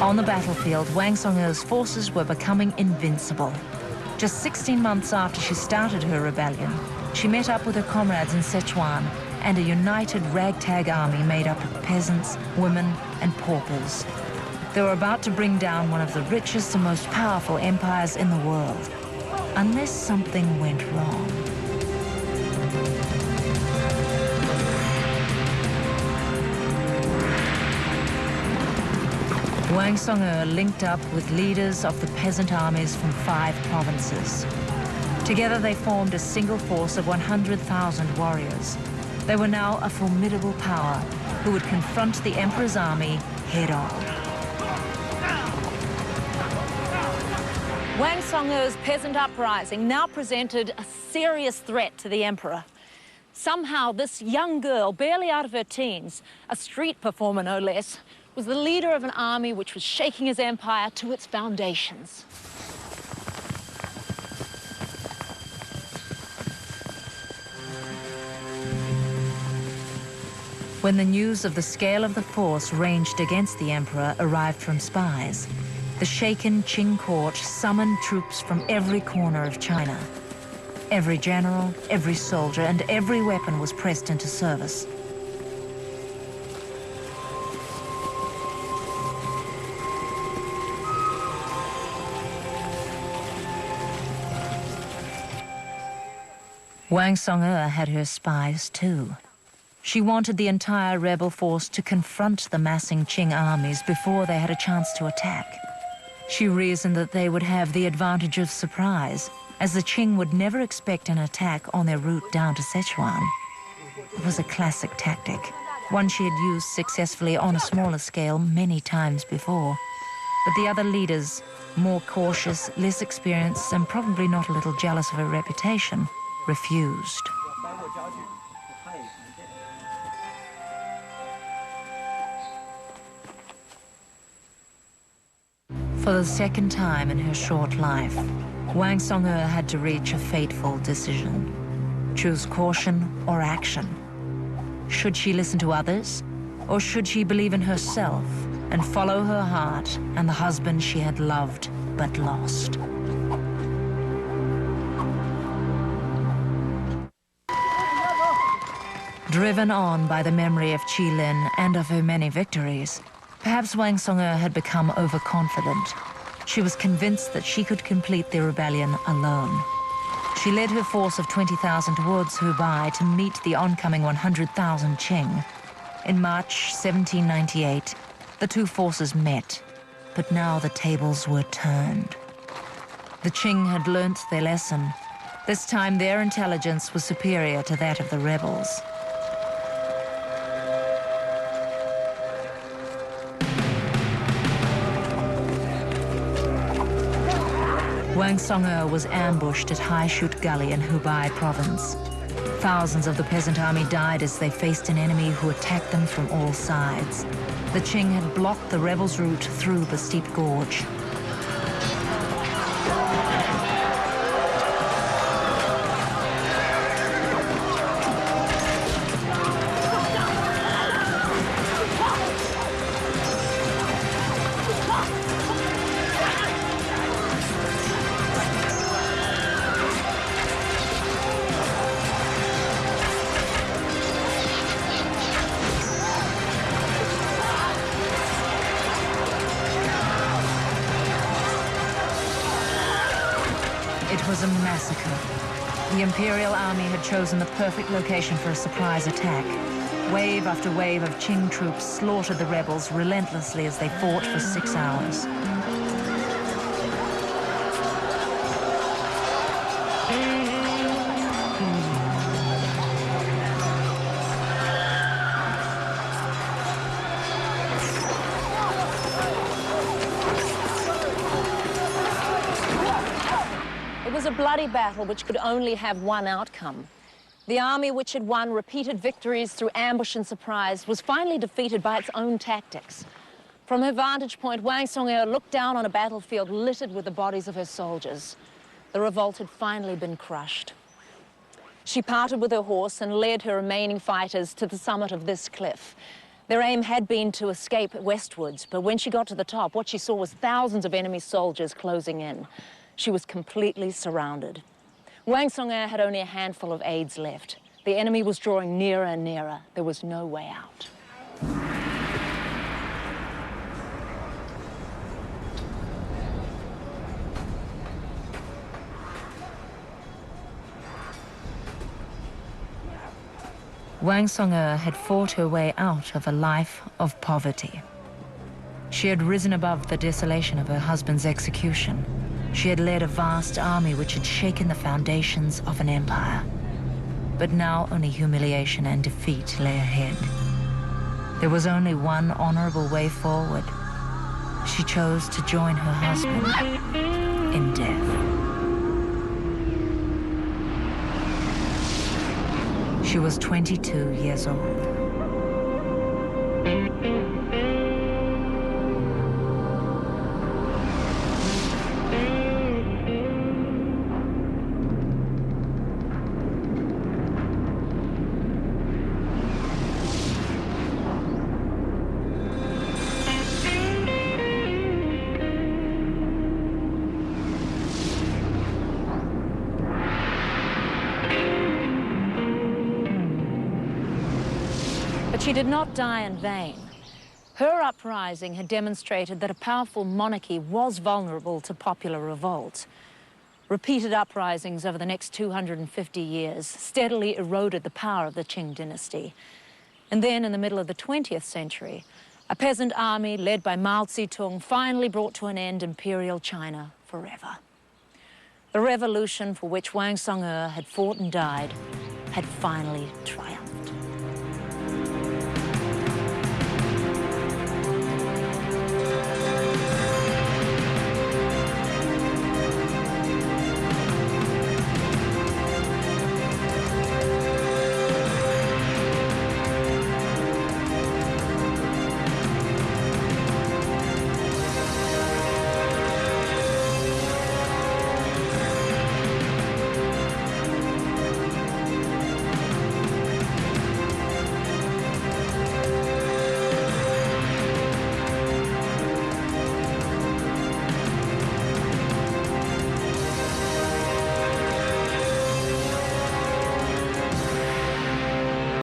On the battlefield, Wang Song'e's forces were becoming invincible. Just 16 months after she started her rebellion, she met up with her comrades in Sichuan and a united ragtag army made up of peasants, women, and paupers. They were about to bring down one of the richest and most powerful empires in the world, unless something went wrong. Wang Song'e linked up with leaders of the peasant armies from 5 provinces. Together they formed a single force of 100,000 warriors. They were now a formidable power who would confront the emperor's army head-on. Wang Song'e's peasant uprising now presented a serious threat to the emperor. Somehow this young girl, barely out of her teens, a street performer no less, was the leader of an army which was shaking his empire to its foundations. When the news of the scale of the force ranged against the emperor arrived from spies, the shaken Qing court summoned troops from every corner of China. Every general, every soldier, and every weapon was pressed into service. Wang Song'e had her spies too. She wanted the entire rebel force to confront the massing Qing armies before they had a chance to attack. She reasoned that they would have the advantage of surprise, as the Qing would never expect an attack on their route down to Sichuan. It was a classic tactic, one she had used successfully on a smaller scale many times before. But the other leaders, more cautious, less experienced, and probably not a little jealous of her reputation, refused. For the second time in her short life, Wang Song'e had to reach a fateful decision. Choose caution or action. Should she listen to others, or should she believe in herself and follow her heart and the husband she had loved but lost? Driven on by the memory of Qilin and of her many victories, perhaps Wang Song'e had become overconfident. She was convinced that she could complete the rebellion alone. She led her force of 20,000 towards Hubei to meet the oncoming 100,000 Qing. In March 1798, the two forces met, but now the tables were turned. The Qing had learnt their lesson. This time their intelligence was superior to that of the rebels. Wang Song'e was ambushed at Hai Shut Gully in Hubei province. Thousands of the peasant army died as they faced an enemy who attacked them from all sides. The Qing had blocked the rebels' route through the steep gorge. It was a massacre. The Imperial Army had chosen the perfect location for a surprise attack. Wave after wave of Qing troops slaughtered the rebels relentlessly as they fought for 6 hours. It was a bloody battle which could only have one outcome. The army, which had won repeated victories through ambush and surprise, was finally defeated by its own tactics. From her vantage point, Wang Song'e looked down on a battlefield littered with the bodies of her soldiers. The revolt had finally been crushed. She parted with her horse and led her remaining fighters to the summit of this cliff. Their aim had been to escape westwards, but when she got to the top, what she saw was thousands of enemy soldiers closing in. She was completely surrounded. Wang Song-er had only a handful of aides left. The enemy was drawing nearer and nearer. There was no way out. Wang Song-er had fought her way out of a life of poverty. She had risen above the desolation of her husband's execution. She had led a vast army which had shaken the foundations of an empire. But now only humiliation and defeat lay ahead. There was only one honorable way forward. She chose to join her husband in death. She was 22 years old. But she did not die in vain. Her uprising had demonstrated that a powerful monarchy was vulnerable to popular revolt. Repeated uprisings over the next 250 years steadily eroded the power of the Qing dynasty. And then, in the middle of the 20th century, a peasant army led by Mao Zedong finally brought to an end imperial China forever. The revolution for which Wang Song-er had fought and died had finally triumphed.